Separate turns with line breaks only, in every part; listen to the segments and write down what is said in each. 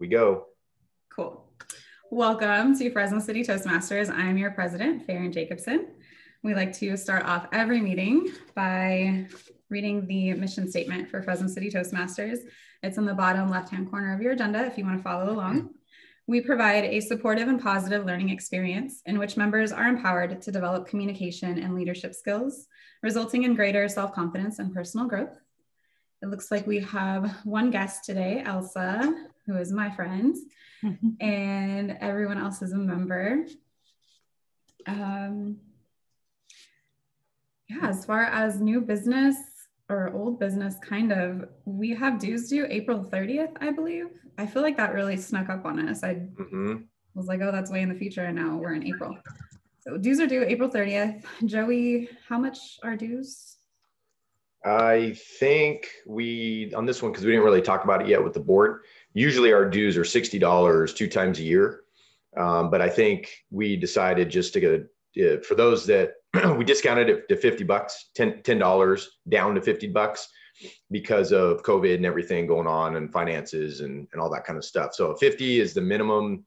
We go.
Cool. Welcome to Fresno City Toastmasters. I'm your president, Farron Jacobson. We like to start off every meeting by reading the mission statement for Fresno City Toastmasters. It's in the bottom left-hand corner of your agenda if you want to follow along. We provide a supportive and positive learning experience in which members are empowered to develop communication and leadership skills, resulting in greater self-confidence and personal growth. It looks like we have one guest today, Elsa, who is my friend, and everyone else is a member. As far as new business or old business, we have dues due April 30th, I believe. I feel like that really snuck up on us. I was like, oh, that's way in the future, and now we're in April. So dues are due April 30th. Joey, how much are dues?
I think on this one, because we didn't really talk about it yet with the board, usually our dues are $60 2 times a year. But I think we decided just to get, for those that we discounted it to $50, $10 down to $50 because of COVID and everything going on and finances and all that kind of stuff. So 50 is the minimum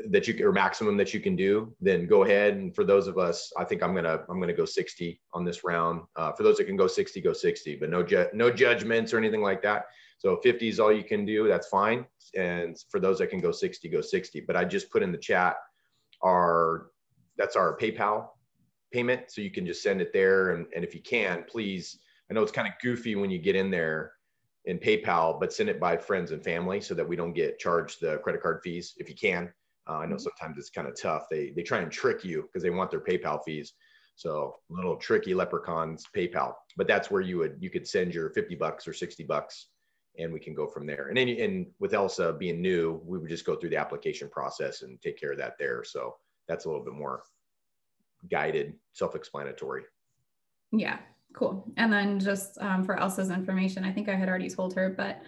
that you or maximum that you can do. Then go ahead. And for those of us, I think I'm gonna go 60 on this round. For those that can go 60, but no judgments or anything like that. So 50 is all you can do. That's fine. And for those that can go 60, go 60. But I just put in the chat that's our PayPal payment. So you can just send it there. And if you can, please, I know it's kind of goofy when you get in there in PayPal, but send it by friends and family so that we don't get charged the credit card fees if you can. I know sometimes it's kind of tough. They try and trick you because they want their PayPal fees. So little tricky leprechauns PayPal, but that's where you could send your $50 or $60 and we can go from there. And with Elsa being new, we would just go through the application process and take care of that there. So that's a little bit more guided, self-explanatory.
Yeah, cool. And then just for Elsa's information, I think I had already told her, but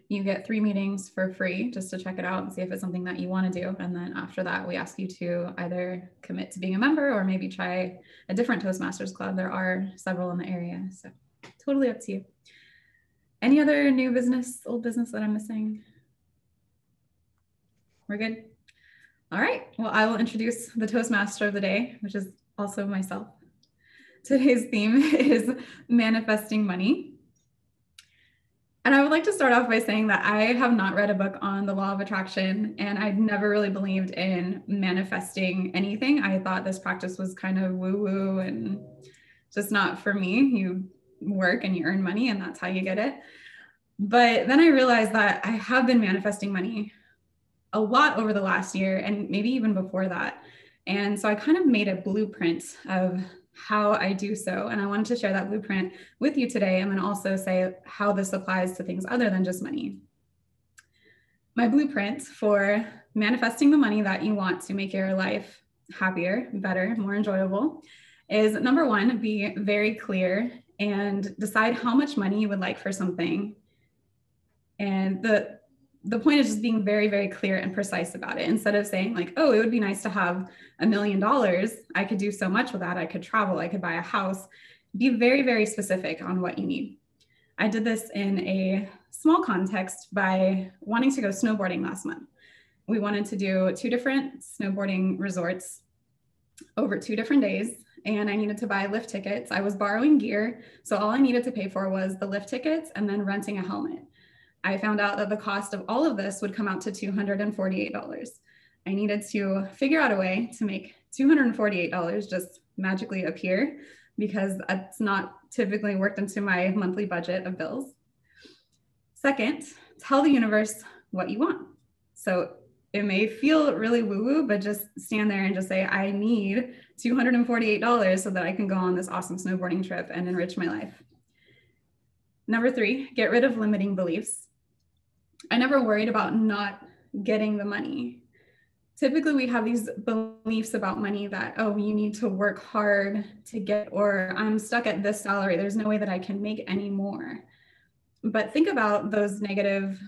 you get 3 meetings for free just to check it out and see if it's something that you want to do. And then after that, we ask you to either commit to being a member or maybe try a different Toastmasters club. There are several in the area, so totally up to you. Any other new business, old business that I'm missing? We're good? All right, well, I will introduce the Toastmaster of the day, which is also myself. Today's theme is manifesting money. And I would like to start off by saying that I have not read a book on the law of attraction, and I'd never really believed in manifesting anything. I thought this practice was kind of woo-woo and just not for me. You work and you earn money, and that's how you get it. But then I realized that I have been manifesting money a lot over the last year and maybe even before that. And so I kind of made a blueprint of how I do so. And I wanted to share that blueprint with you today and then also say how this applies to things other than just money. My blueprint for manifesting the money that you want to make your life happier, better, more enjoyable is number 1, be very clear and decide how much money you would like for something. And the point is just being very, very clear and precise about it. Instead of saying like, oh, it would be nice to have $1 million. I could do so much with that. I could travel, I could buy a house. Be very, very specific on what you need. I did this in a small context by wanting to go snowboarding last month. We wanted to do 2 different snowboarding resorts over 2 different days. And I needed to buy lift tickets. I was borrowing gear. So all I needed to pay for was the lift tickets and then renting a helmet. I found out that the cost of all of this would come out to $248. I needed to figure out a way to make $248 just magically appear because that's not typically worked into my monthly budget of bills. Second, tell the universe what you want. So it may feel really woo-woo, but just stand there and just say, I need $248 so that I can go on this awesome snowboarding trip and enrich my life. Number 3, get rid of limiting beliefs. I never worried about not getting the money. Typically, we have these beliefs about money that, oh, you need to work hard to get, or I'm stuck at this salary. There's no way that I can make any more. But think about those negative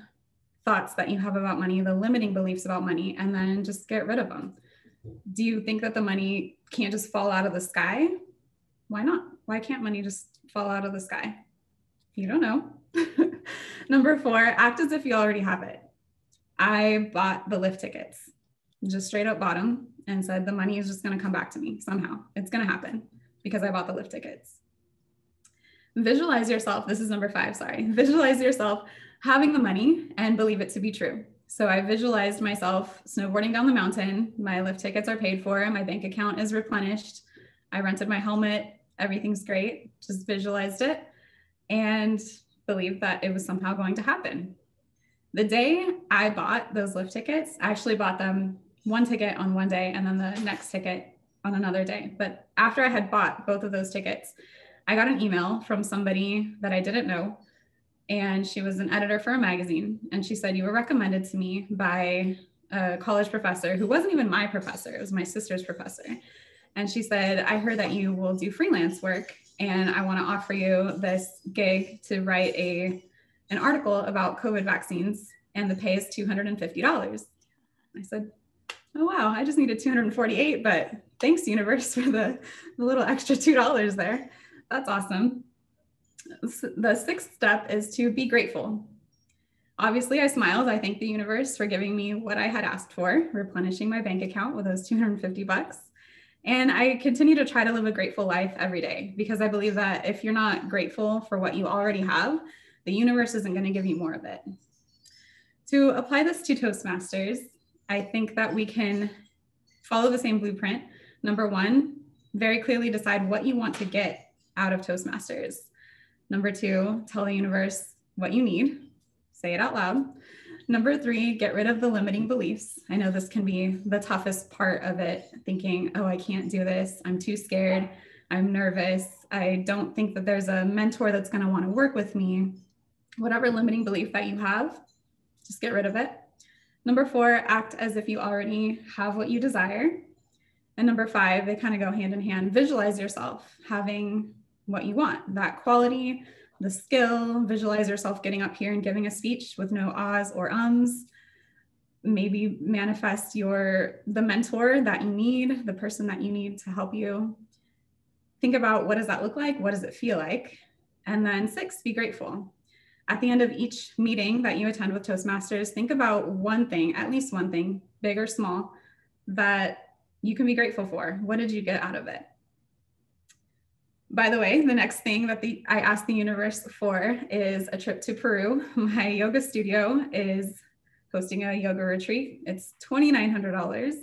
thoughts that you have about money, the limiting beliefs about money, and then just get rid of them. Do you think that the money can't just fall out of the sky? Why not? Why can't money just fall out of the sky? You don't know. Number 4, act as if you already have it. I bought the lift tickets, just straight up bought them and said, the money is just going to come back to me somehow. It's going to happen because I bought the lift tickets. Visualize yourself. This is number 5. Sorry. Visualize yourself having the money and believe it to be true. So I visualized myself snowboarding down the mountain. My lift tickets are paid for. My bank account is replenished. I rented my helmet. Everything's great. Just visualized it and believed that it was somehow going to happen. The day I bought those lift tickets, I actually bought them one ticket on one day and then the next ticket on another day. But after I had bought both of those tickets, I got an email from somebody that I didn't know. And she was an editor for a magazine. And she said, you were recommended to me by a college professor who wasn't even my professor. It was my sister's professor. And she said, I heard that you will do freelance work and I want to offer you this gig to write an article about COVID vaccines and the pay is $250. I said, oh, wow, I just needed 248, but thanks universe for the little extra $2 there. That's awesome. The 6th step is to be grateful. Obviously, I smiled. I thanked the universe for giving me what I had asked for, replenishing my bank account with those $250. And I continue to try to live a grateful life every day because I believe that if you're not grateful for what you already have, the universe isn't going to give you more of it. To apply this to Toastmasters, I think that we can follow the same blueprint. Number 1, very clearly decide what you want to get out of Toastmasters. Number 2, tell the universe what you need. Say it out loud. Number 3, get rid of the limiting beliefs. I know this can be the toughest part of it, thinking, oh, I can't do this. I'm too scared. I'm nervous. I don't think that there's a mentor that's going to want to work with me. Whatever limiting belief that you have, just get rid of it. Number 4, act as if you already have what you desire. And number 5, they kind of go hand in hand. Visualize yourself having what you want, that quality, the skill. Visualize yourself getting up here and giving a speech with no ahs or ums. Maybe manifest the mentor that you need, the person that you need to help you. Think about what does that look like? What does it feel like? And then 6, be grateful. At the end of each meeting that you attend with Toastmasters, think about one thing, at least one thing, big or small, that you can be grateful for. What did you get out of it? By the way, the next thing that I asked the universe for is a trip to Peru. My yoga studio is hosting a yoga retreat. It's $2,900.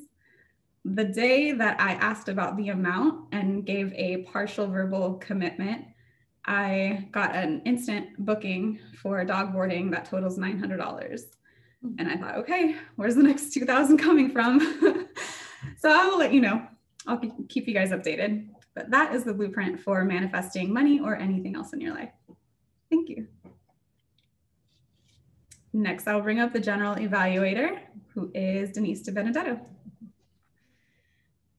The day that I asked about the amount and gave a partial verbal commitment, I got an instant booking for dog boarding that totals $900. And I thought, okay, where's the next 2,000 coming from? So I will let you know. I'll keep you guys updated. But that is the blueprint for manifesting money or anything else in your life. Thank you. Next, I'll bring up the general evaluator, who is Denise DiBenedetto.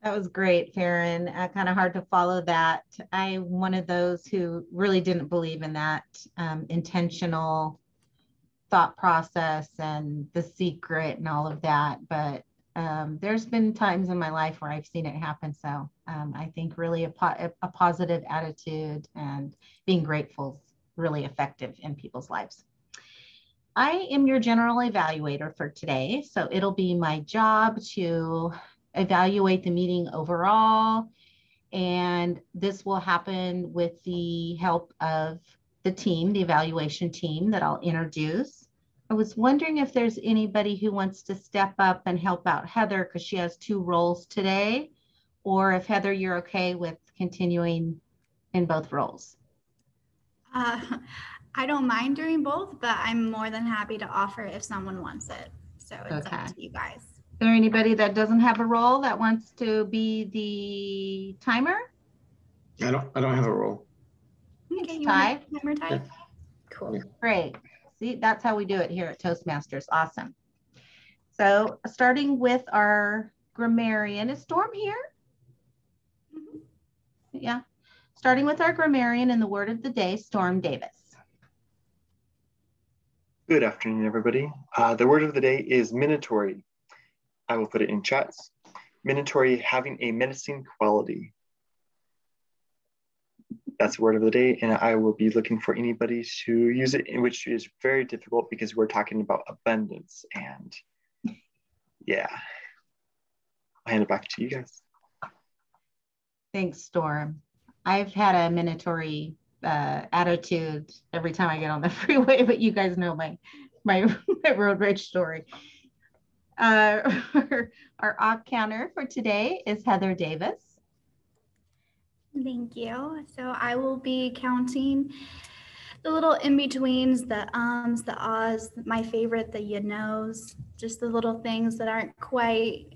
That was great, Farron. Kind of hard to follow that. I'm one of those who really didn't believe in that intentional thought process and the secret and all of that. But there's been times in my life where I've seen it happen. So I think really a positive attitude and being grateful is really effective in people's lives. I am your general evaluator for today. So it'll be my job to evaluate the meeting overall. And this will happen with the help of the team, the evaluation team that I'll introduce. I was wondering if there's anybody who wants to step up and help out Heather because she has 2 roles today, or if Heather, you're okay with continuing in both roles.
I don't mind doing both, but I'm more than happy to offer if someone wants it. So it's up to you guys.
Is there anybody that doesn't have a role that wants to be the timer?
I don't have a role.
Okay, you want to timer type?
Yeah.
Cool.
Great. See, that's how we do it here at Toastmasters. Awesome. So starting with our grammarian, is Storm here? Mm-hmm. Yeah. Starting with our grammarian and the word of the day, Storm Davis.
Good afternoon, everybody. The word of the day is minatory. I will put it in chats. Minatory, having a menacing quality. that's the word of the day, and I will be looking for anybody to use it, which is very difficult because we're talking about abundance. And yeah, I'll hand it back to you guys.
Thanks, Storm. I've had a minatory attitude every time I get on the freeway, but you guys know my road rage story. Our op counter for today is Heather Davis.
Thank you. So I will be counting the little in-betweens, the ums, the ahs, my favorite, the you knows, just the little things that aren't quite,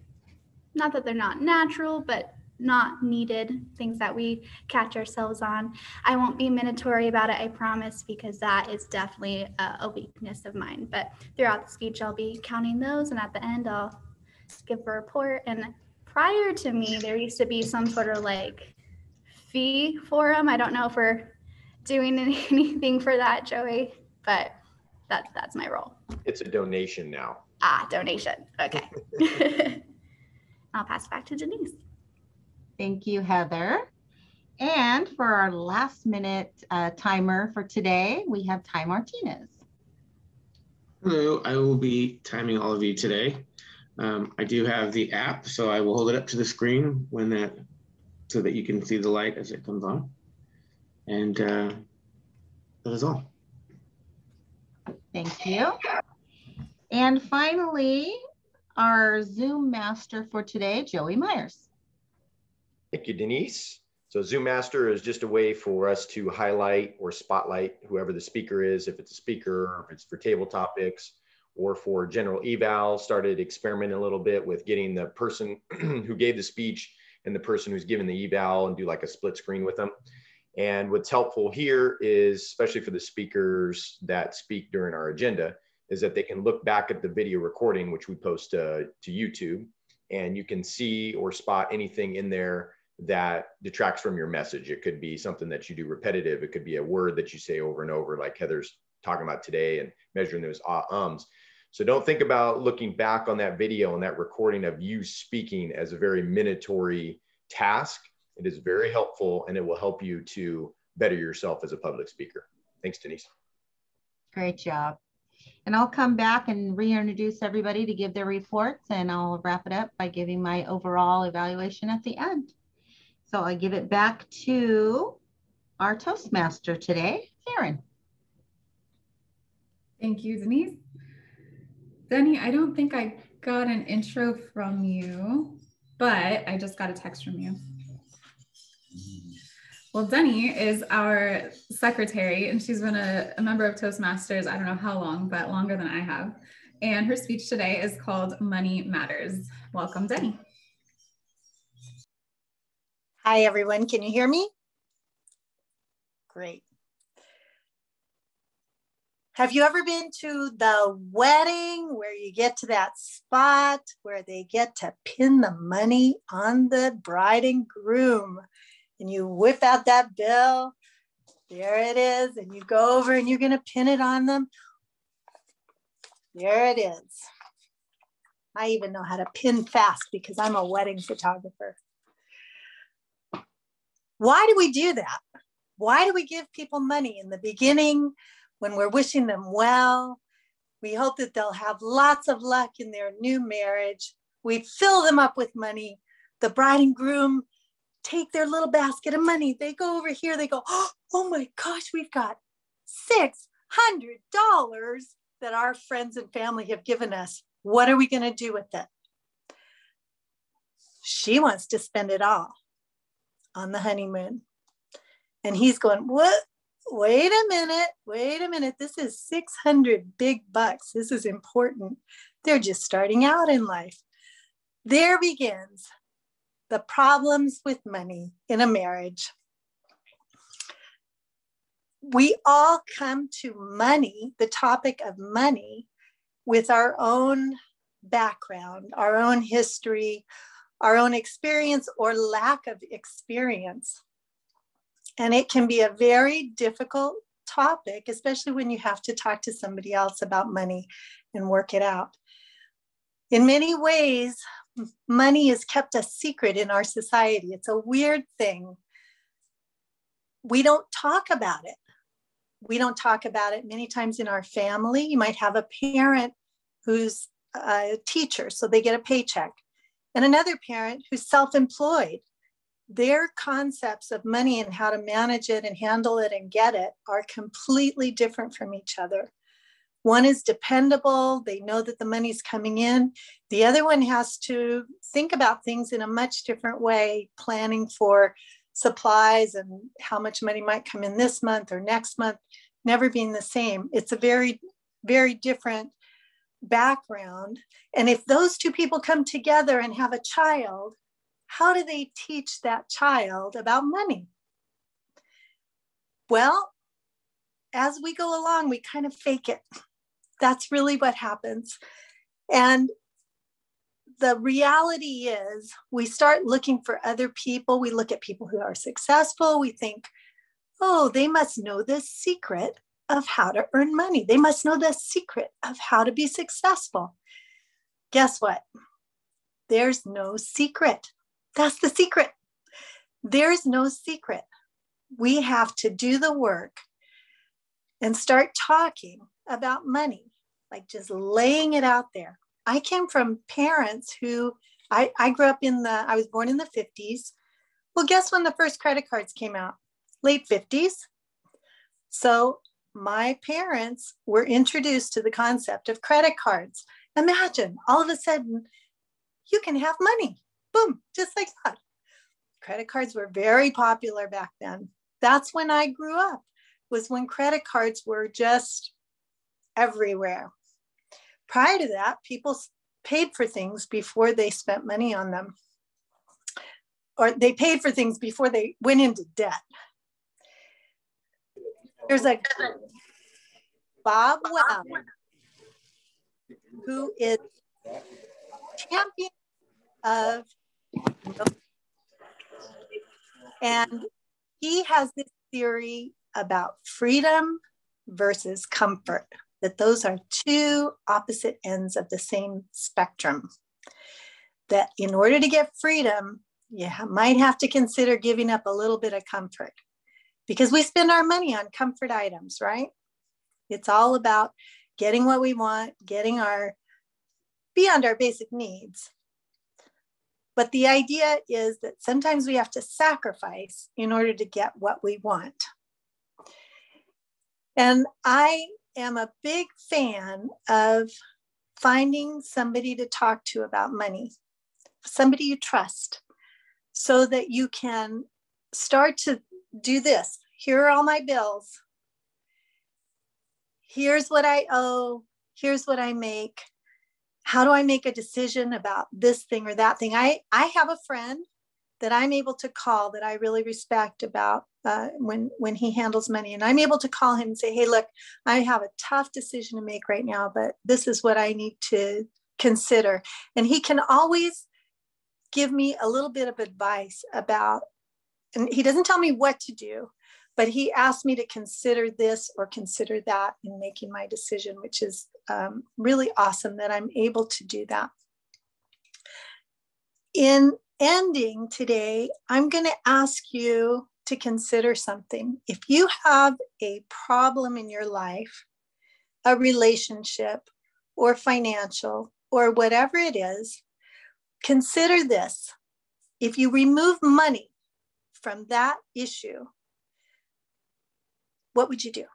not that they're not natural, but not needed, things that we catch ourselves on. I won't be minatory about it, I promise, because that is definitely a weakness of mine. But throughout the speech, I'll be counting those, and at the end, I'll give a report. And prior to me, there used to be some sort of like fee for them. I don't know if we're doing anything for that, Joey, but that's my role.
It's a donation now.
Donation. Okay. I'll pass it back to Denise.
Thank you, Heather. And for our last minute timer for today, we have Ty Martinez.
Hello, I will be timing all of you today. I do have the app, so I will hold it up to the screen so that you can see the light as it comes on. And that is all.
Thank you. And finally, our Zoom master for today, Joey Myers.
Thank you, Denise. So Zoom Master is just a way for us to highlight or spotlight whoever the speaker is, if it's a speaker, or if it's for table topics, or for general eval. Started experimenting a little bit with getting the person who gave the speech and the person who's giving the eval and do like a split screen with them. And what's helpful here is, especially for the speakers that speak during our agenda, is that they can look back at the video recording, which we post to YouTube, and you can see or spot anything in there that detracts from your message. It could be something that you do repetitive. It could be a word that you say over and over, like Heather's talking about today, and measuring those ums. So don't think about looking back on that video and that recording of you speaking as a very minatory task. It is very helpful, and it will help you to better yourself as a public speaker. Thanks, Denise.
Great job. And I'll come back and reintroduce everybody to give their reports, and I'll wrap it up by giving my overall evaluation at the end. So I give it back to our Toastmaster today, Karen.
Thank you, Denise. Denny, I don't think I got an intro from you, but I just got a text from you. Well, Denny is our secretary, and she's been a member of Toastmasters, I don't know how long, but longer than I have. And her speech today is called Money Matters. Welcome, Denny.
Hi, everyone. Can you hear me? Great. Have you ever been to the wedding where you get to that spot where they get to pin the money on the bride and groom, and you whip out that bill? There it is. And you go over and you're going to pin it on them. There it is. I even know how to pin fast because I'm a wedding photographer. Why do we do that? Why do we give people money in the beginning when we're wishing them well? We hope that they'll have lots of luck in their new marriage. We fill them up with money. The bride and groom take their little basket of money. They go over here. They go, oh my gosh, we've got $600 that our friends and family have given us. What are we going to do with it? She wants to spend it all on the honeymoon. And he's going, what? Wait a minute. This is 600 big bucks. This is important. They're just starting out in life. There begins the problems with money in a marriage. We all come to money, the topic of money, with our own background, our own history, our own experience or lack of experience. And it can be a very difficult topic, especially when you have to talk to somebody else about money and work it out. In many ways, money is kept a secret in our society. It's a weird thing. we don't talk about it. We don't talk about it many times in our family. You might have a parent who's a teacher, so they get a paycheck, and another parent who's self-employed. Their concepts of money and how to manage it and handle it and get it are completely different from each other. One is dependable. They know that the money's coming in. The other one has to think about things in a much different way, planning for supplies and how much money might come in this month or next month, never being the same. It's a very, very different background. And if those two people come together and have a child, how do they teach that child about money? Well, as we go along, we kind of fake it. That's really what happens. And the reality is we start looking for other people. We look at people who are successful. We think, oh, they must know the secret of how to earn money. They must know the secret of how to be successful. Guess what? There's no secret. That's the secret. There's no secret. We have to do the work and start talking about money, like just laying it out there. I came from parents who, I grew up I was born in the 50s. Well, guess when the first credit cards came out? Late 50s. So my parents were introduced to the concept of credit cards. Imagine all of a sudden you can have money. Boom, just like that. Credit cards were very popular back then. That's when I grew up, was when credit cards were just everywhere. Prior to that, people paid for things before they spent money on them. Or they paid for things before they went into debt. There's a Bob Webb, who is champion of, and he has this theory about freedom versus comfort, that those are two opposite ends of the same spectrum. That in order to get freedom, you might have to consider giving up a little bit of comfort, because we spend our money on comfort items, right? It's all about getting what we want, getting beyond our basic needs. But the idea is that sometimes we have to sacrifice in order to get what we want. And I am a big fan of finding somebody to talk to about money, somebody you trust, so that you can start to do this. Here are all my bills. Here's what I owe. Here's what I make. How do I make a decision about this thing or that thing? I have a friend that I'm able to call that I really respect about when he handles money. And I'm able to call him and say, hey, look, I have a tough decision to make right now, but this is what I need to consider. And he can always give me a little bit of advice about, and he doesn't tell me what to do, but he asked me to consider this or consider that in making my decision, which is really awesome that I'm able to do that. In ending today, I'm going to ask you to consider something. If you have a problem in your life, a relationship or financial or whatever it is, consider this. If you remove money from that issue, what would you do?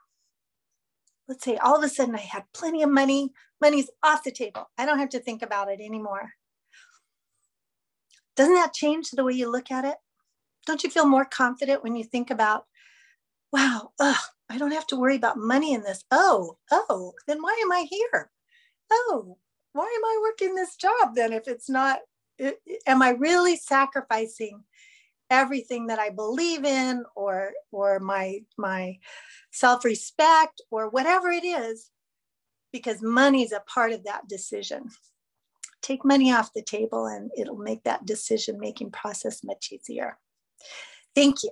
Let's say all of a sudden I had plenty of money. Money's off the table. I don't have to think about it anymore. Doesn't that change the way you look at it? Don't you feel more confident when you think about, wow, I don't have to worry about money in this. Oh, then why am I here? Oh, why am I working this job then if it's not, am I really sacrificing everything that I believe in or my self-respect or whatever it is, because money's a part of that decision. Take money off the table and it'll make that decision-making process much easier. Thank you.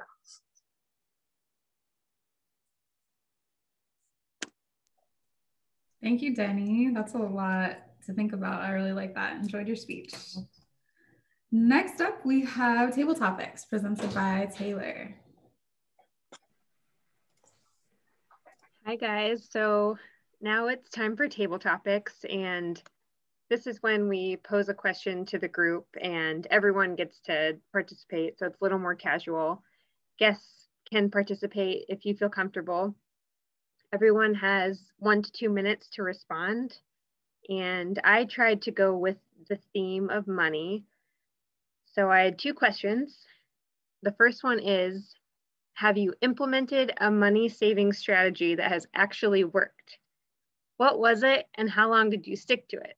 Thank you, Denny. That's a lot to think about. I really like that. Enjoyed your speech. Next up, we have Table Topics presented by Taylor.
Hi guys, so now it's time for table topics, and this is when we pose a question to the group and everyone gets to participate, so it's a little more casual. Guests can participate if you feel comfortable. Everyone has 1 to 2 minutes to respond, and I tried to go with the theme of money. So I had 2 questions. The first one is, have you implemented a money saving strategy that has actually worked? What was it and how long did you stick to it?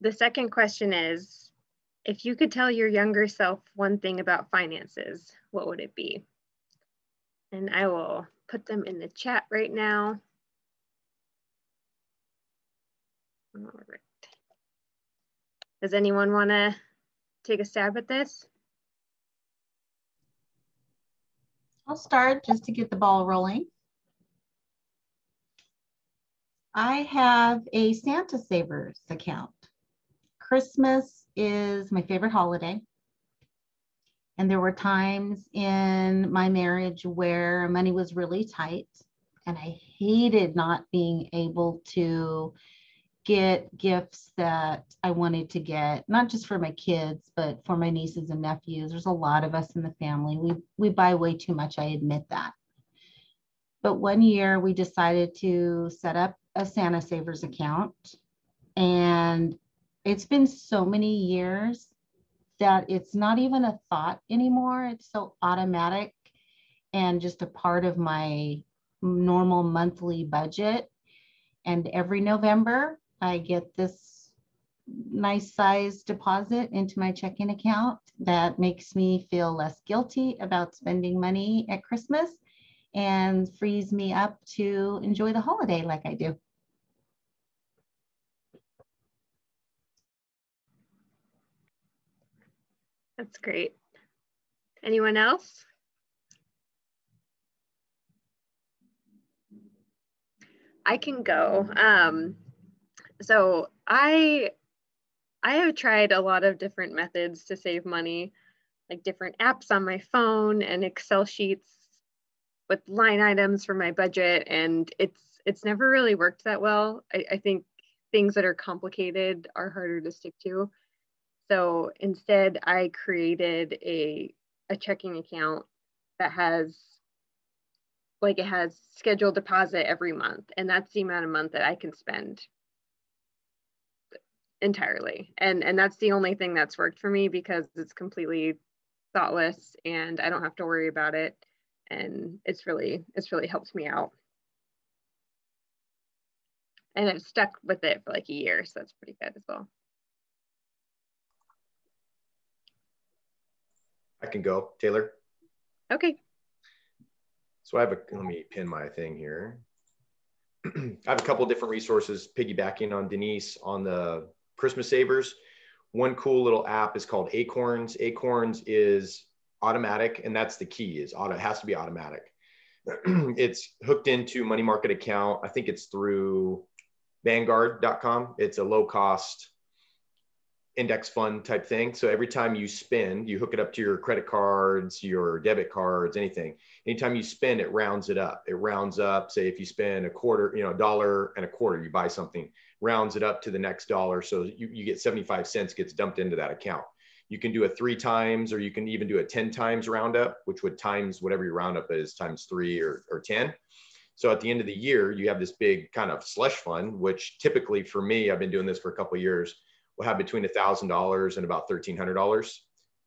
The second question is, if you could tell your younger self one thing about finances, what would it be? And I will put them in the chat right now. All right. Does anyone want to take a stab at this?
I'll start just to get the ball rolling. I have a Santa Savers account. Christmas is my favorite holiday. And there were times in my marriage where money was really tight, and I hated not being able to get gifts that I wanted to get, not just for my kids, but for my nieces and nephews. There's a lot of us in the family. We buy way too much, I admit that. But one year we decided to set up a Santa Savers account, and it's been so many years that it's not even a thought anymore. It's so automatic and just a part of my normal monthly budget. And every November, I get this nice size deposit into my checking account that makes me feel less guilty about spending money at Christmas and frees me up to enjoy the holiday like I do.
That's great. Anyone else? I can go. So I have tried a lot of different methods to save money, like different apps on my phone and Excel sheets with line items for my budget, and it's never really worked that well. I think things that are complicated are harder to stick to. So instead, I created a checking account that has, like, it has scheduled deposit every month, and that's the amount of month that I can spend entirely. And that's the only thing that's worked for me because it's completely thoughtless and I don't have to worry about it. And it's really helped me out. And I've stuck with it for like a year, so that's pretty good as well.
I can go, Taylor.
Okay.
So let me pin my thing here. I have a couple of different resources piggybacking on Denise on the Christmas Savers. One cool little app is called Acorns. Acorns is automatic, and that's the key, it has to be automatic. It's hooked into money market account. I think it's through Vanguard.com. It's a low cost index fund type thing. So every time you spend, you hook it up to your credit cards, your debit cards, anything. Anytime you spend, it rounds it up. It rounds up, say if you spend a quarter, $1.25, you buy something, rounds it up to the next dollar. So you get 75 cents gets dumped into that account. You can do it 3 times, or you can even do it 10 times roundup, which would times whatever your roundup is times 3 or 10. So at the end of the year, you have this big kind of slush fund, which typically for me, I've been doing this for a couple of years, will have between $1,000 and about $1,300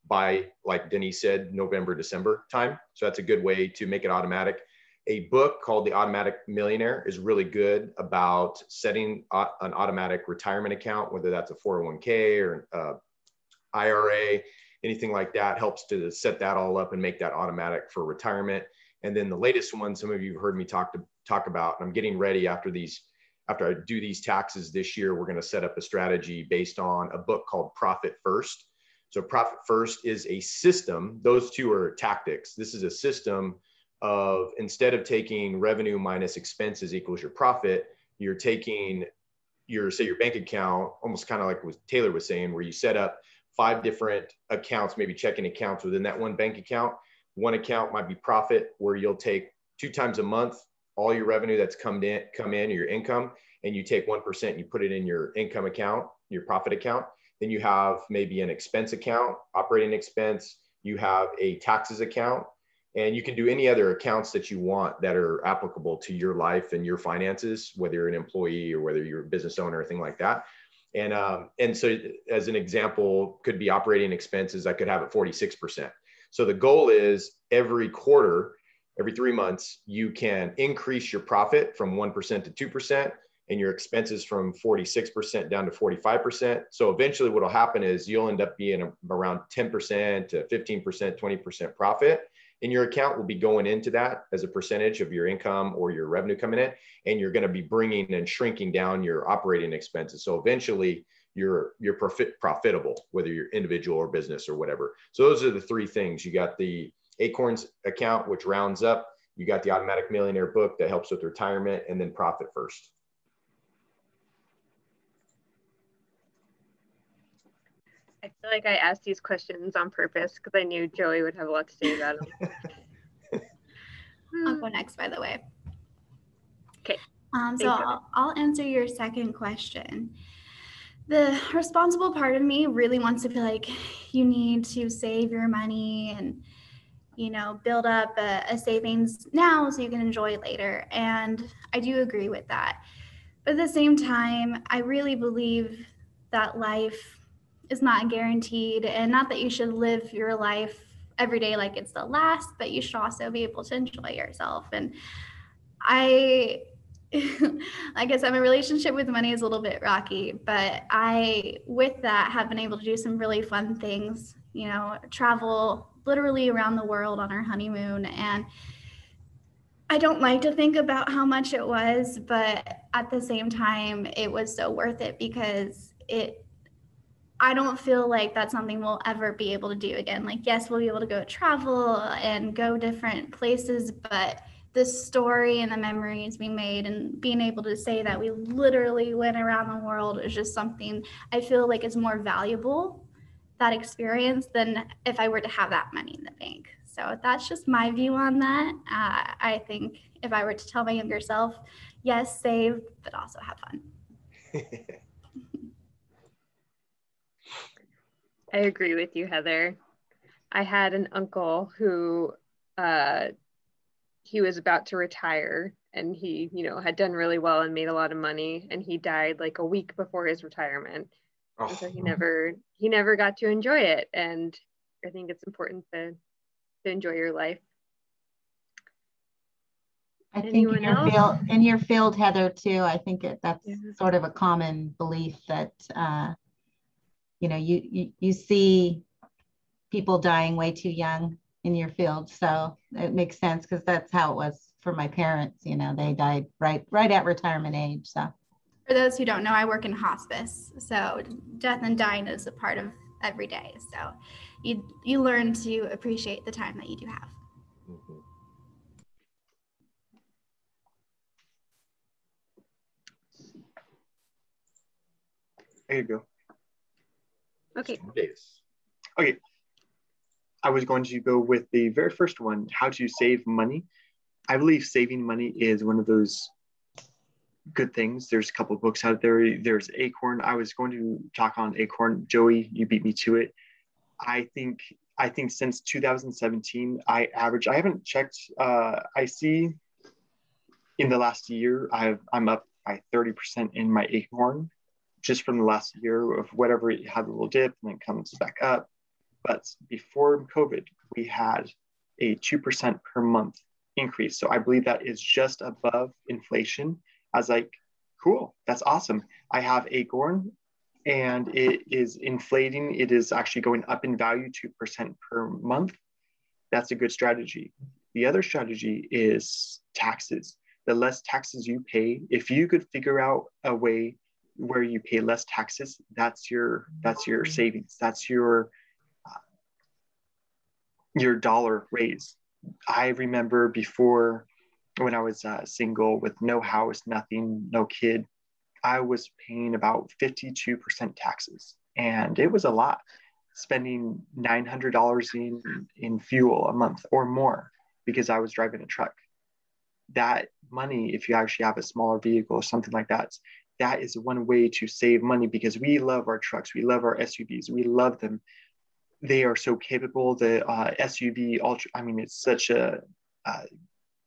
by, like Denise said, November, December time. So that's a good way to make it automatic. A book called The Automatic Millionaire is really good about setting an automatic retirement account, whether that's a 401k or IRA, anything like that, helps to set that all up and make that automatic for retirement. And then the latest one, some of you have heard me talk about, and I'm getting ready after I do these taxes this year, we're going to set up a strategy based on a book called Profit First. So Profit First is a system. Those two are tactics. This is a system of, instead of taking revenue minus expenses equals your profit, you're taking your bank account, almost kind of like what Taylor was saying, where you set up 5 different accounts, maybe checking accounts within that one bank account. One account might be profit, where you'll take 2 times a month all your revenue that's come in, your income, and you take 1% and you put it in your income account, your profit account. Then you have maybe an expense account, operating expense. You have a taxes account, and you can do any other accounts that you want that are applicable to your life and your finances, whether you're an employee or whether you're a business owner or anything like that. And so as an example, could be operating expenses. I could have it 46%. So the goal is every quarter, every 3 months, you can increase your profit from 1% to 2% and your expenses from 46% down to 45%. So eventually what will happen is you'll end up being around 10% to 15%, 20% profit. And your account will be going into that as a percentage of your income or your revenue coming in. And you're going to be bringing and shrinking down your operating expenses. So eventually you're profitable, whether you're individual or business or whatever. So those are the three things. You got the Acorns account, which rounds up. You got the Automatic Millionaire book that helps with retirement, and then Profit First.
I feel like I asked these questions on purpose because I knew Joey would have a lot to say about them.
I'll go next, by the way.
Okay.
So I'll answer your second question. The responsible part of me really wants to be like, you need to save your money and, you know, build up a savings now so you can enjoy later. And I do agree with that. But at the same time, I really believe that life is not guaranteed, and not that you should live your life every day like it's the last, but you should also be able to enjoy yourself. And I guess my relationship with money is a little bit rocky, but with that, have been able to do some really fun things, you know, travel literally around the world on our honeymoon. And I don't like to think about how much it was, but at the same time, it was so worth it because I don't feel like that's something we'll ever be able to do again. Like, yes, we'll be able to go travel and go different places, but the story and the memories we made and being able to say that we literally went around the world is just something I feel like is more valuable, that experience, than if I were to have that money in the bank. So that's just my view on that. I think if I were to tell my younger self, yes, save, but also have fun.
I agree with you, Heather. I had an uncle who he was about to retire, and he, you know, had done really well and made a lot of money, and he died like a week before his retirement. Oh. And so he never got to enjoy it. And I think it's important to enjoy your life.
I think in your field, Heather, too, I think that's sort of a common belief that you know, you see people dying way too young in your field. So it makes sense because that's how it was for my parents. You know, they died right at retirement age. So
for those who don't know, I work in hospice. So death and dying is a part of every day. So you learn to appreciate the time that you do have.
Mm-hmm.
There you go.
Okay.
Okay. I was going to go with the very first one, how to save money. I believe saving money is one of those good things. There's a couple of books out there. There's Acorn. I was going to talk on Acorn. Joey, you beat me to it. I think since 2017, I haven't checked. I see in the last year, I'm up by 30% in my Acorn, just from the last year of whatever it had a little dip and then comes back up. But before COVID, we had a 2% per month increase. So I believe that is just above inflation. I was like, cool, that's awesome. I have Acorn and it is inflating. It is actually going up in value 2% per month. That's a good strategy. The other strategy is taxes. The less taxes you pay, if you could figure out a way where you pay less taxes, that's your savings. That's your dollar raise. I remember before, when I was single with no house, nothing, no kid, I was paying about 52% taxes, and it was a lot, spending $900 in fuel a month or more because I was driving a truck. that money, if you actually have a smaller vehicle or something like that, that is one way to save money, because we love our trucks, we love our SUVs, we love them. They are so capable. The SUV Ultra, I mean, it's such a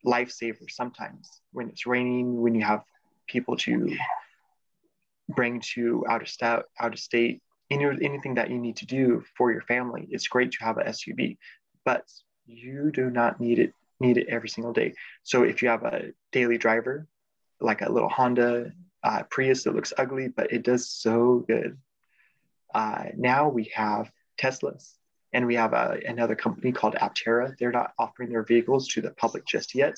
lifesaver sometimes when it's raining, when you have people to bring to out of state, anything that you need to do for your family. It's great to have an SUV, but you do not need it every single day. So if you have a daily driver, like a little Honda Prius that looks ugly, but it does so good. Now we have Teslas, and we have another company called Aptera. They're not offering their vehicles to the public just yet,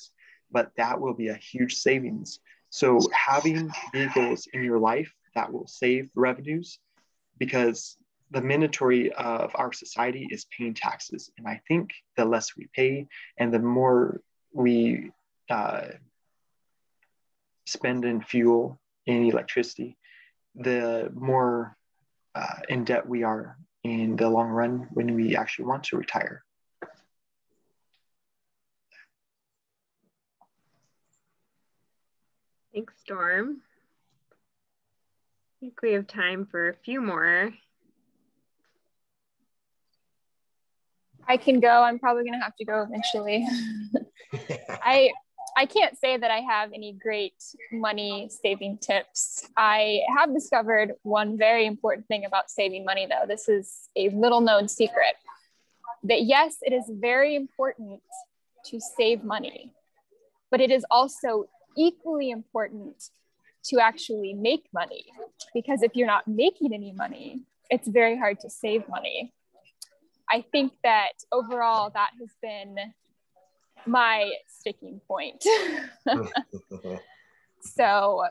but that will be a huge savings. So having vehicles in your life that will save revenues, because the mandatory of our society is paying taxes. And I think the less we pay and the more we spend in fuel and electricity, the more in debt we are in the long run when we actually want to retire.
Thanks, Storm. I think we have time for a few more.
I can go. I'm probably going to have to go eventually. I can't say that I have any great money saving tips. I have discovered one very important thing about saving money, though. This is a little known secret, that yes, it is very important to save money, but it is also equally important to actually make money, because if you're not making any money, it's very hard to save money. I think that overall that has been my sticking point. So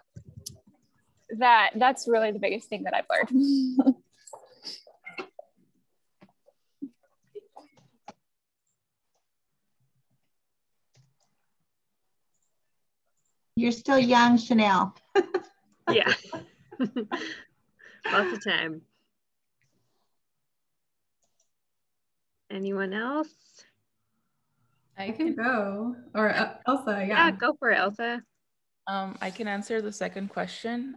that's really the biggest thing that I've learned.
You're still young, Chanel.
Yeah. Lots of time. Anyone else?
I can go. Or Elsa,
Yeah, go for it, Elsa.
I can answer the second question.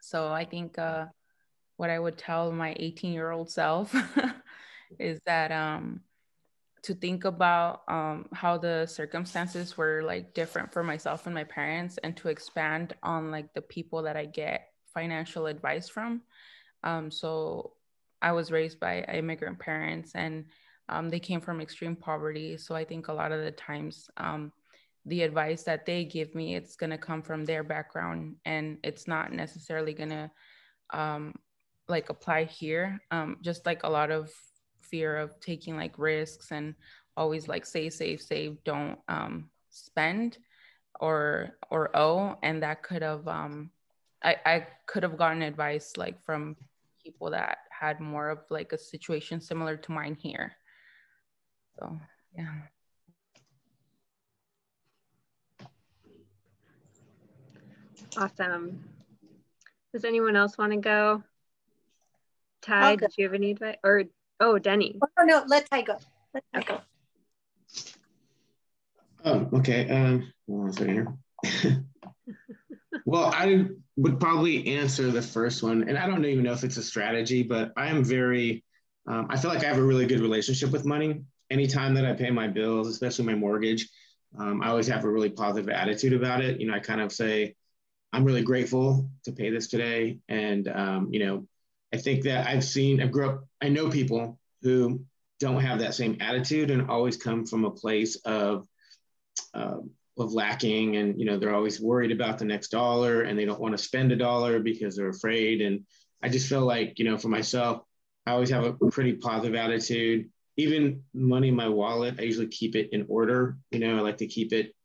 So I think what I would tell my 18-year-old self is that to think about how the circumstances were like different for myself and my parents, and to expand on like the people that I get financial advice from. So I was raised by immigrant parents, and they came from extreme poverty. So I think a lot of the times the advice that they give me, it's going to come from their background, and it's not necessarily going to like apply here. Just like a lot of fear of taking like risks, and always like save, don't spend or owe. And that could have I could have gotten advice like from people that had more of like a situation similar to mine here. So yeah.
Awesome. Does anyone else want to go? Ty, did you have any advice? Or, oh, Denny.
Oh, no, let Ty go.
Okay.
Oh, okay. Hold on a second here. Well, I would probably answer the first one, and I don't even know if it's a strategy, but I am very, I feel like I have a really good relationship with money. Anytime that I pay my bills, especially my mortgage, I always have a really positive attitude about it. You know, I kind of say, I'm really grateful to pay this today. And, you know, I think that I know people who don't have that same attitude and always come from a place of lacking. And, you know, they're always worried about the next dollar, and they don't want to spend a dollar because they're afraid. And I just feel like, you know, for myself, I always have a pretty positive attitude. Even money in my wallet, I usually keep it in order. You know, I like to keep it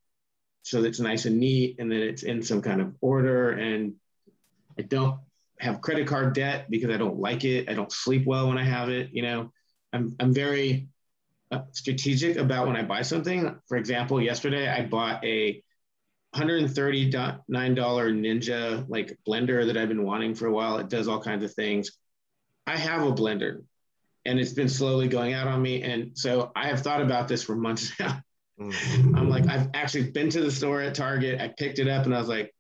so that it's nice and neat, and then it's in some kind of order. And I don't have credit card debt because I don't like it. I don't sleep well when I have it. You know, I'm very strategic about when I buy something. For example, yesterday I bought a $139 Ninja like blender that I've been wanting for a while. It does all kinds of things. I have a blender, and it's been slowly going out on me. And so I have thought about this for months now. I'm like, I've actually been to the store at Target. I picked it up and I was like,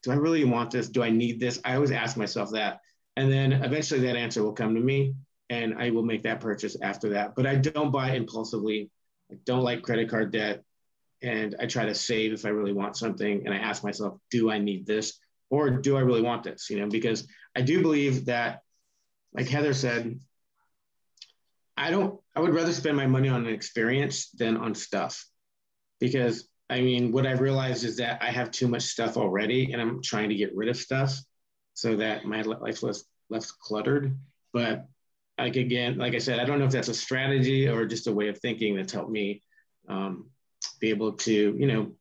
do I really want this? Do I need this? I always ask myself that. And then eventually that answer will come to me and I will make that purchase after that. But I don't buy impulsively. I don't like credit card debt. And I try to save if I really want something. And I ask myself, do I need this? Or do I really want this? You know, because I do believe that, like Heather said, I would rather spend my money on an experience than on stuff. Because I mean, what I've realized is that I have too much stuff already and I'm trying to get rid of stuff so that my life's less cluttered. But like, again, like I said, I don't know if that's a strategy or just a way of thinking that's helped me be able to, you know,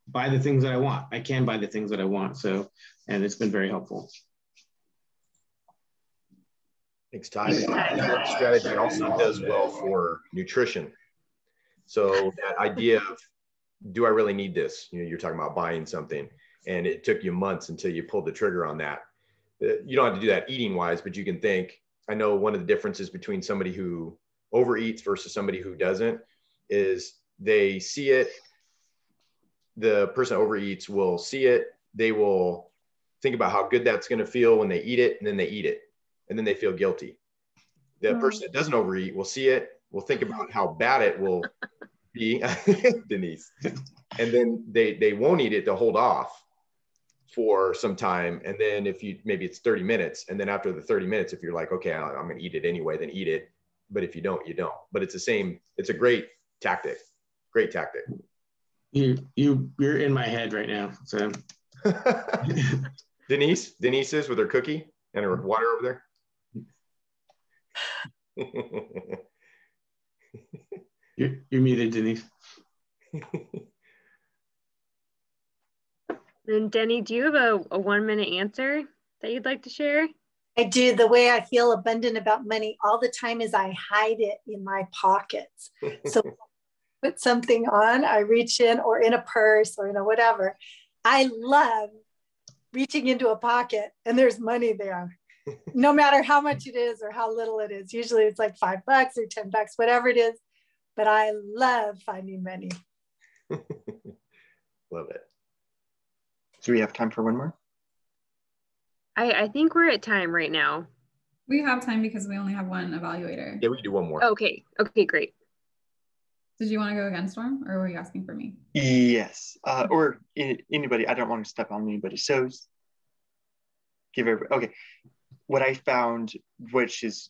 buy the things that I want. I can buy the things that I want. So, and it's been very helpful.
Thanks, Todd. That strategy also does well for nutrition. So that idea of, do I really need this? You know, you're talking about buying something and it took you months until you pulled the trigger on that. You don't have to do that eating wise, but you can think, I know one of the differences between somebody who overeats versus somebody who doesn't is they see it. The person that overeats will see it. They will think about how good that's going to feel when they eat it, and then they eat it, and then they feel guilty. The person that doesn't overeat will see it, will think about how bad it will be, Denise, and then they won't eat it. They'll hold off for some time, and then if you, maybe it's 30 minutes, and then after the 30 minutes, if you're like, okay, I'm going to eat it anyway, then eat it. But if you don't, you don't. But it's the same. It's a great tactic. Great tactic.
You're in my head right now. So
Denise is with her cookie and her water over there.
You're muted, Denise.
And Denny, do you have a 1 minute answer that you'd like to share?
I do. The way I feel abundant about money all the time is I hide it in my pockets. So put something on, I reach in, or in a purse, or whatever. I love reaching into a pocket and there's money there, no matter how much it is or how little it is. Usually it's like $5 or $10, whatever it is. But I love finding money.
Love it.
Do we have time for one more?
I think we're at time right now.
We have time because we only have one evaluator.
Yeah, we can do one more.
Okay, great.
Did you want to go again, Storm, or were you asking for me?
Yes, or anybody. I don't want to step on anybody's toes. Okay. What I found, which is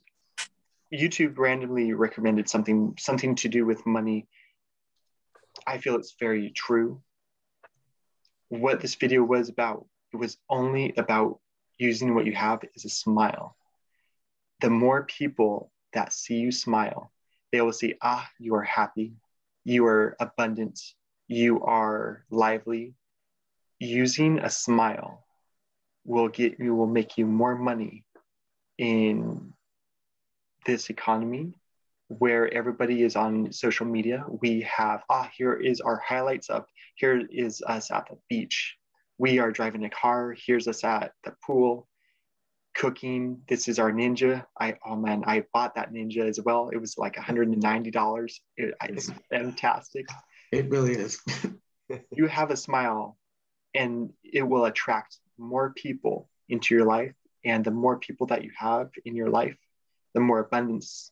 YouTube randomly recommended something to do with money. I feel it's very true. What this video was about, it was only about using what you have as a smile. The more people that see you smile, they will see, you are happy, you are abundant, you are lively. Using a smile will make you more money in this economy where everybody is on social media. We have, here is our highlights up. Here is us at the beach. We are driving a car. Here's us at the pool, cooking. This is our Ninja. I bought that Ninja as well. It was like $190. It's fantastic.
It really is.
You have a smile and it will attract more people into your life. And the more people that you have in your life, the more abundance,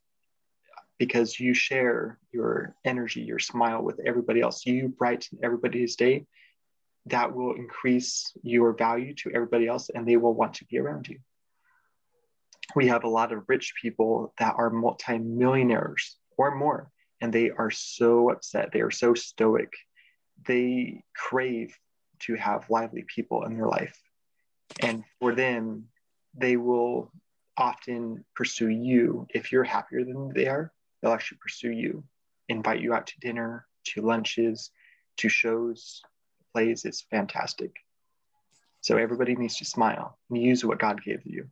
because you share your energy, your smile with everybody else. You brighten everybody's day. That will increase your value to everybody else and they will want to be around you. We have a lot of rich people that are multi-millionaires or more, and they are so upset. They are so stoic. They crave to have lively people in their life. And for them, they will often pursue you. If you're happier than they are, they'll actually pursue you, invite you out to dinner, to lunches, to shows, plays. It's fantastic. So everybody needs to smile and use what God gave you.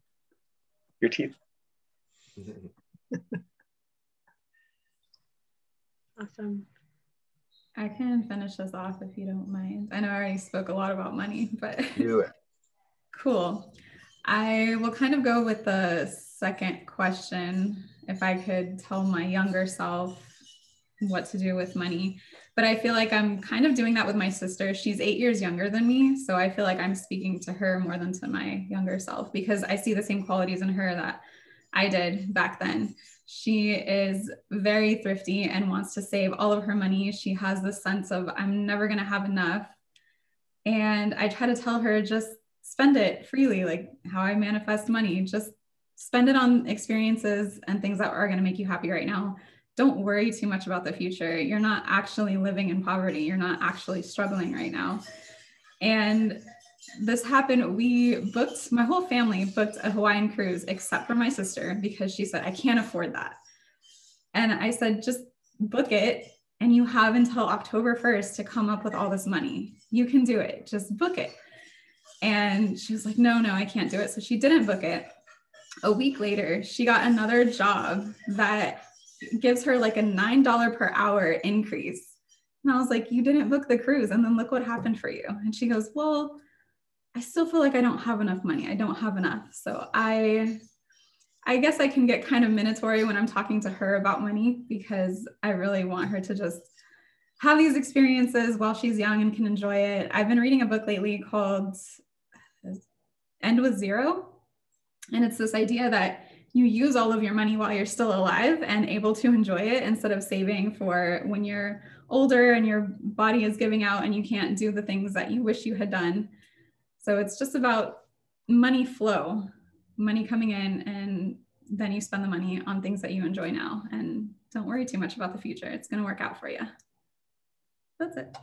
Your teeth.
Awesome.
I can finish this off if you don't mind. I know I already spoke a lot about money, but
Do it.
Cool. I will kind of go with the second question. If I could tell my younger self what to do with money. But I feel like I'm kind of doing that with my sister. She's 8 years younger than me. So I feel like I'm speaking to her more than to my younger self, because I see the same qualities in her that I did back then. She is very thrifty and wants to save all of her money. She has this sense of, I'm never going to have enough. And I try to tell her, just spend it freely, like how I manifest money. Just spend it on experiences and things that are going to make you happy right now. Don't worry too much about the future. You're not actually living in poverty. You're not actually struggling right now. And this happened. My whole family booked a Hawaiian cruise except for my sister, because she said, I can't afford that. And I said, just book it. And you have until October 1st to come up with all this money. You can do it. Just book it. And she was like, no, I can't do it. So she didn't book it. A week later, she got another job that gives her like a $9 per hour increase. And I was like, you didn't book the cruise. And then look what happened for you. And she goes, well, I still feel like I don't have enough money. I don't have enough. So I guess I can get kind of minatory when I'm talking to her about money, because I really want her to just have these experiences while she's young and can enjoy it. I've been reading a book lately called End with Zero. And it's this idea that you use all of your money while you're still alive and able to enjoy it, instead of saving for when you're older and your body is giving out and you can't do the things that you wish you had done. So it's just about money flow, money coming in, and then you spend the money on things that you enjoy now, and don't worry too much about the future. It's going to work out for you. That's it.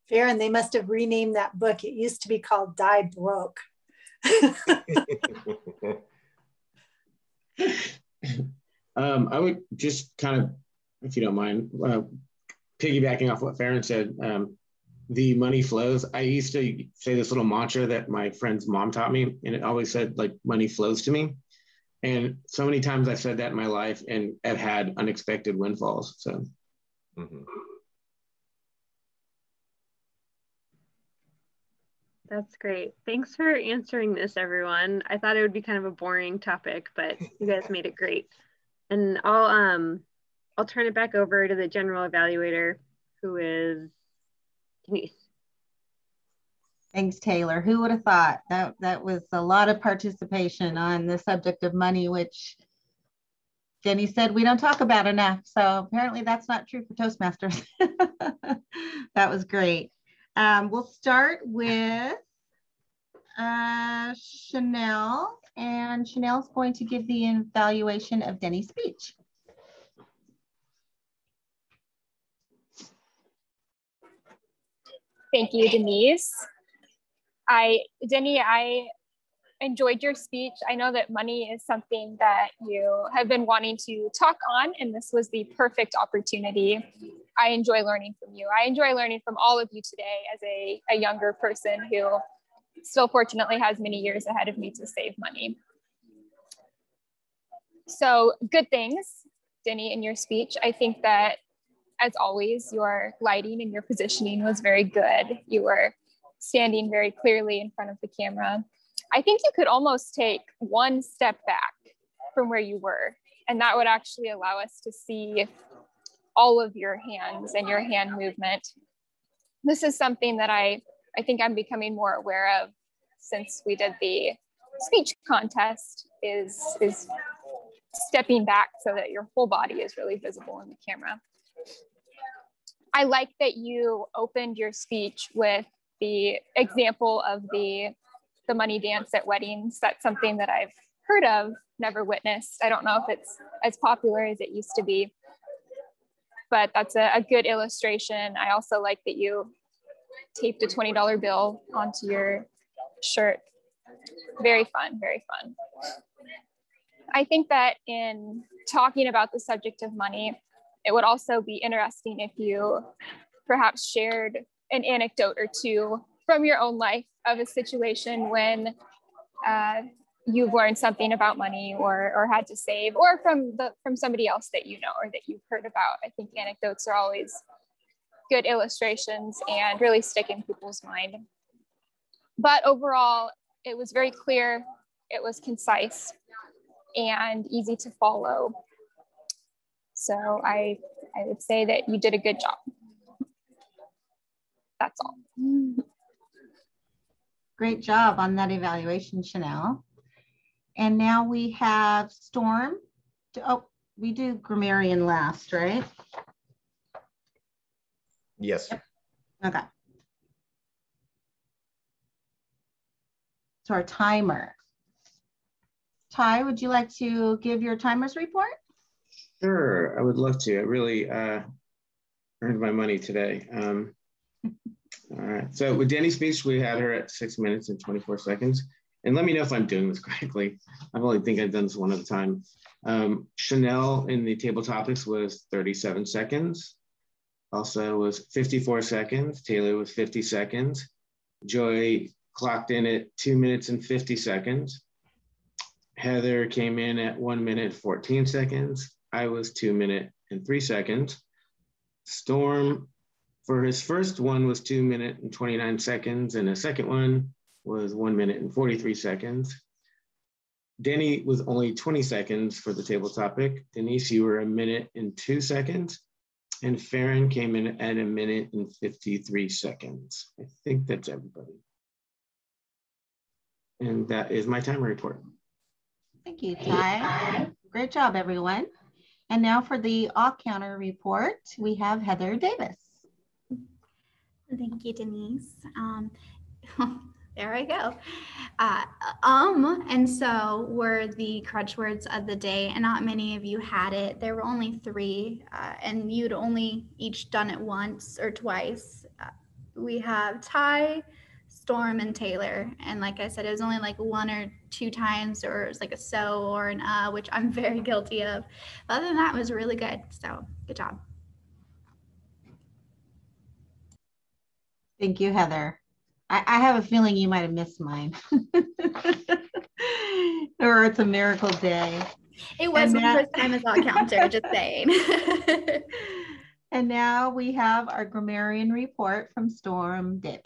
Farron, they must have renamed that book. It used to be called Die Broke.
I would just kind of, if you don't mind, piggybacking off what Farron said, the money flows. I used to say this little mantra that my friend's mom taught me, and it always said, like, money flows to me. And so many times I've said that in my life and have had unexpected windfalls. So.
Mm-hmm.
That's great. Thanks for answering this, everyone. I thought it would be kind of a boring topic, but you guys made it great. And I'll turn it back over to the general evaluator, who is Denise.
Thanks, Taylor. Who would have thought that was a lot of participation on the subject of money, which Jenny said we don't talk about enough. So apparently that's not true for Toastmasters. That was great. We'll start with Chanel, and Chanel's going to give the evaluation of Denny's speech.
Thank you, Denise. Denny, I enjoyed your speech. I know that money is something that you have been wanting to talk on, and this was the perfect opportunity. I enjoy learning from you. I enjoy learning from all of you today as a younger person who still fortunately has many years ahead of me to save money. So good things, Denny, in your speech. I think that, as always, your lighting and your positioning was very good. You were standing very clearly in front of the camera. I think you could almost take one step back from where you were, and that would actually allow us to see all of your hands and your hand movement. This is something that I think I'm becoming more aware of since we did the speech contest, is stepping back so that your whole body is really visible in the camera. I like that you opened your speech with the example of the money dance at weddings. That's something that I've heard of, never witnessed. I don't know if it's as popular as it used to be, but that's a good illustration. I also like that you taped a $20 bill onto your shirt. Very fun, very fun. I think that in talking about the subject of money, it would also be interesting if you perhaps shared an anecdote or two from your own life of a situation when you've learned something about money or had to save, or from somebody else that you know or that you've heard about. I think anecdotes are always good illustrations and really stick in people's mind. But overall, it was very clear, it was concise, and easy to follow. So I would say that you did a good job. That's all.
Great job on that evaluation, Chanel. And now we have Storm. Oh, we do grammarian last, right?
Yes.
Yep. Okay. So our timer. Ty, would you like to give your timer's report?
Sure, I would love to. I really earned my money today. All right, so with Danny's speech, we had her at 6 minutes and 24 seconds. And let me know if I'm doing this correctly. I only think I've done this one at a time. Chanel in the table topics was 37 seconds. Also was 54 seconds. Taylor was 50 seconds. Joy clocked in at 2 minutes and 50 seconds. Heather came in at 1 minute, 14 seconds. I was 2 minutes and 3 seconds. Storm, for his first one, was 2 minutes and 29 seconds. And the second one was 1 minute and 43 seconds. Danny was only 20 seconds for the table topic. Denise, you were 1 minute and 2 seconds. And Farron came in at 1 minute and 53 seconds. I think that's everybody. And that is my timer report.
Thank you, Ty. Great job, everyone. And now for the counter report, we have Heather Davis.
Thank you, Denise. There I go. And so were the crutch words of the day, and not many of you had it. There were only 3, and you'd only each done it once or twice. We have Ty, Storm, and Taylor. And like I said, it was only like 1 or 2 times, or it was like a so or an which I'm very guilty of. But other than that, it was really good. So good job.
Thank you, Heather. I have a feeling you might have missed mine. Or it's a miracle day.
It was my first time as counter, just saying.
And now we have our grammarian report from Storm Davis.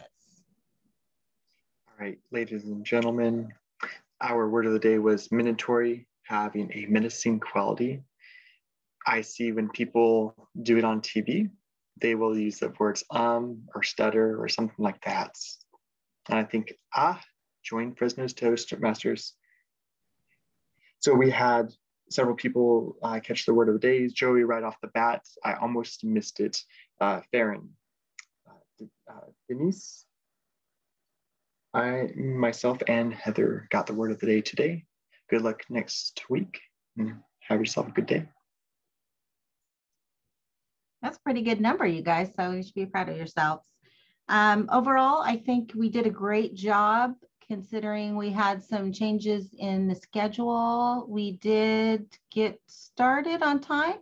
All right, ladies and gentlemen, our word of the day was minatory, having a menacing quality. I see when people do it on TV, they will use the words or stutter or something like that. And I think, join Fresno's Toastmasters. So we had several people catch the word of the day. Joey right off the bat, I almost missed it. Farron, Denise, myself and Heather got the word of the day today. Good luck next week and have yourself a good day.
That's a pretty good number, you guys. So you should be proud of yourselves. Overall, I think we did a great job considering we had some changes in the schedule. We did get started on time,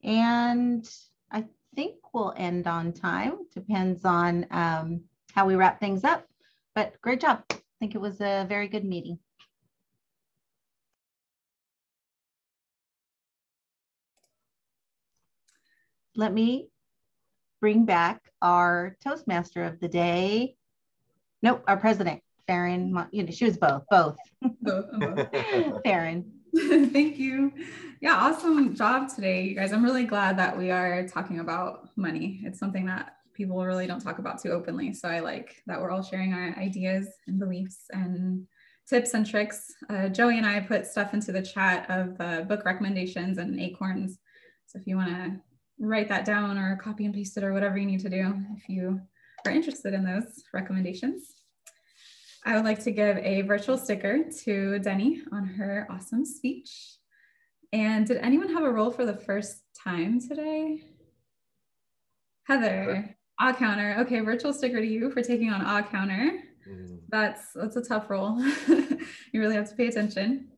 and I think we'll end on time. Depends on how we wrap things up, but great job. I think it was a very good meeting. Let me bring back our Toastmaster of the day. Nope, our president, Farron. She was both. Farron.
Thank you. Yeah, awesome job today, you guys. I'm really glad that we are talking about money. It's something that people really don't talk about too openly. So I like that we're all sharing our ideas and beliefs and tips and tricks. Joey and I put stuff into the chat of book recommendations and acorns. So if you want to write that down or copy and paste it or whatever you need to do if you are interested in those recommendations. I would like to give a virtual sticker to Denny on her awesome speech. And did anyone have a role for the first time today? Heather, counter. Okay, virtual sticker to you for taking on counter. That's a tough role. You really have to pay attention.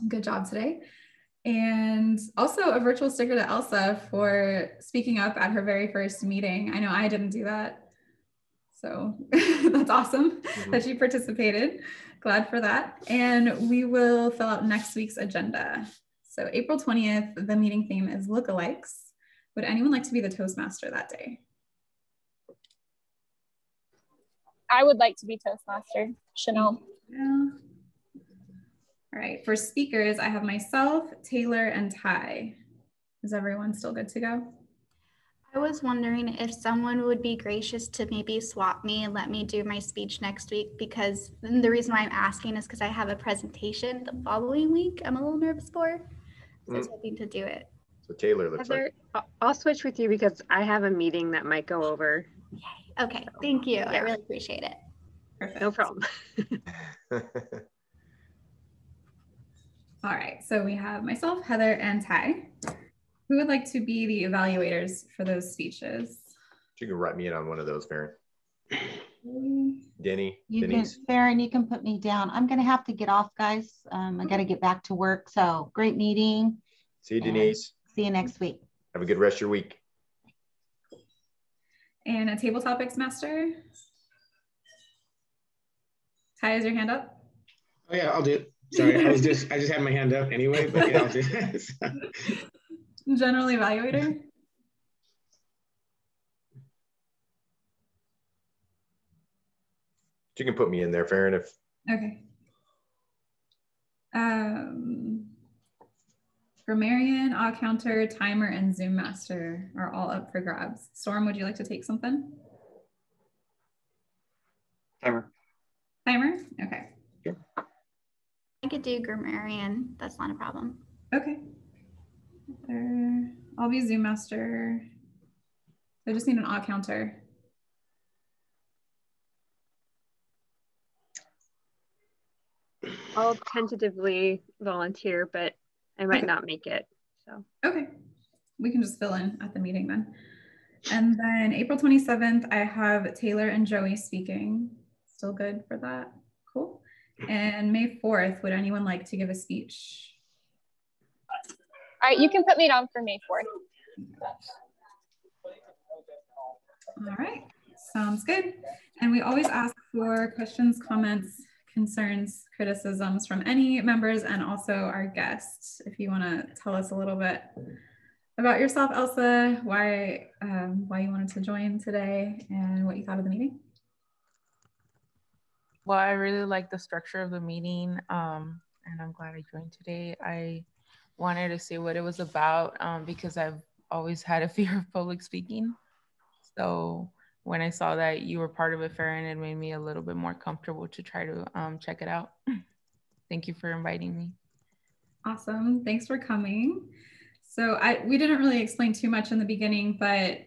Good job today. And also a virtual sticker to Elsa for speaking up at her very first meeting. I know I didn't do that. So that's awesome that she participated. Glad for that. And we will fill out next week's agenda. So April 20th, the meeting theme is lookalikes. Would anyone like to be the Toastmaster that day?
I would like to be Toastmaster. Chanel.
Yeah. All right, for speakers, I have myself, Taylor, and Ty. Is everyone still good to go?
I was wondering if someone would be gracious to maybe swap me and let me do my speech next week, because the reason why I'm asking is because I have a presentation the following week I'm a little nervous for. So I was hoping to do it.
So Taylor looks
Heather,
like.
I'll switch with you because I have a meeting that might go over.
Yay. Okay, thank you.
Yeah.
I really appreciate it.
Perfect.
No problem.
All right, so we have myself, Heather, and Ty. Who would like to be the evaluators for those speeches?
You can write me in on one of those, Farron. Denise.
Farron, you can put me down. I'm going to have to get off, guys. I got to get back to work. So great meeting.
See you, Denise.
See you next week.
Have a good rest of your week.
And a table topics master. Ty, is your hand up?
Oh yeah, I'll do it. Sorry, I just had my hand up anyway, but yeah, I'll do it.
General evaluator.
You can put me in there, Farron, if.
Okay. Grammarian, Odd Counter, Timer, and Zoom Master are all up for grabs. Storm, would you like to take something?
Timer.
Timer? Okay.
Sure.
I could do grammarian. That's not a problem.
Okay. I'll be Zoom Master. I just need an Odd Counter.
I'll tentatively volunteer, but I might not make it. So
okay, we can just fill in at the meeting then. And then April 27th, I have Taylor and Joey speaking. Still good for that? Cool. And May 4th, would anyone like to give a speech?
All right, you can put me down for May 4th.
All right, sounds good. And we always ask for questions, comments, concerns, criticisms from any members and also our guests. If you want to tell us a little bit about yourself, Elsa, why you wanted to join today and what you thought of the meeting.
Well, I really like the structure of the meeting, and I'm glad I joined today. I wanted to see what it was about because I've always had a fear of public speaking. So when I saw that you were part of it, Farron, it made me a little bit more comfortable to try to check it out. Thank you for inviting me.
Awesome. Thanks for coming. So we didn't really explain too much in the beginning, but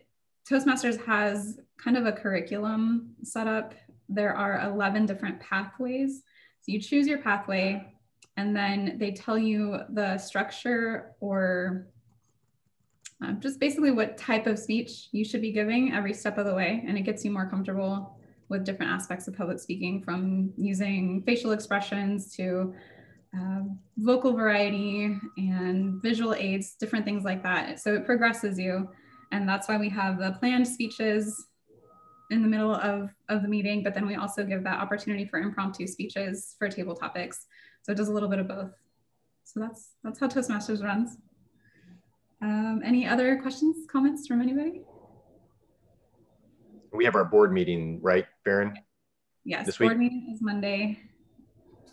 Toastmasters has kind of a curriculum set up. There are 11 different pathways. So you choose your pathway and then they tell you the structure or just basically what type of speech you should be giving every step of the way. And it gets you more comfortable with different aspects of public speaking, from using facial expressions to vocal variety and visual aids, different things like that. So it progresses you. And that's why we have the planned speeches in the middle of the meeting, but then we also give that opportunity for impromptu speeches for table topics. So it does a little bit of both. So that's how Toastmasters runs. Any other questions, comments from anybody?
We have our board meeting, right, Farron?
Yes,
this
board
week?
meeting is Monday.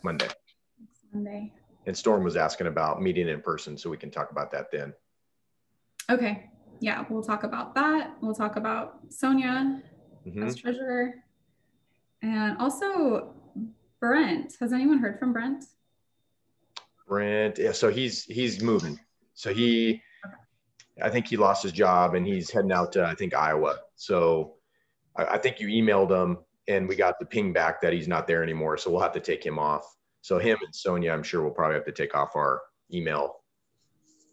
Monday.
Monday.
And Storm was asking about meeting in person, so we can talk about that then.
Okay, yeah, we'll talk about that. We'll talk about Sonia as treasurer. And also Brent. Has anyone heard from Brent?
Brent, yeah, so he's moving. So I think he lost his job and he's heading out to, I think, Iowa. So I think you emailed him and we got the ping back that he's not there anymore. So we'll have to take him off. So him and Sonia, I'm sure we'll probably have to take off our email.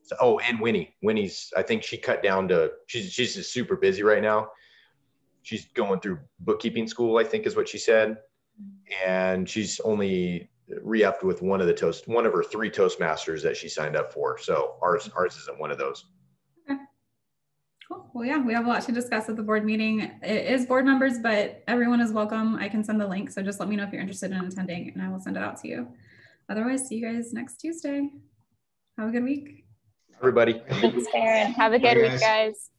So, oh, and Winnie's, I think she cut down to, she's just super busy right now. She's going through bookkeeping school, I think is what she said. And she's only re-upped with one of her 3 Toastmasters that she signed up for. So ours isn't one of those.
Okay. Cool. Well, yeah, we have a lot to discuss at the board meeting. It is board members, but everyone is welcome. I can send the link. So just let me know if you're interested in attending and I will send it out to you. Otherwise, see you guys next Tuesday. Have a good week.
Everybody.
Thanks, Farron. Have a good week, guys.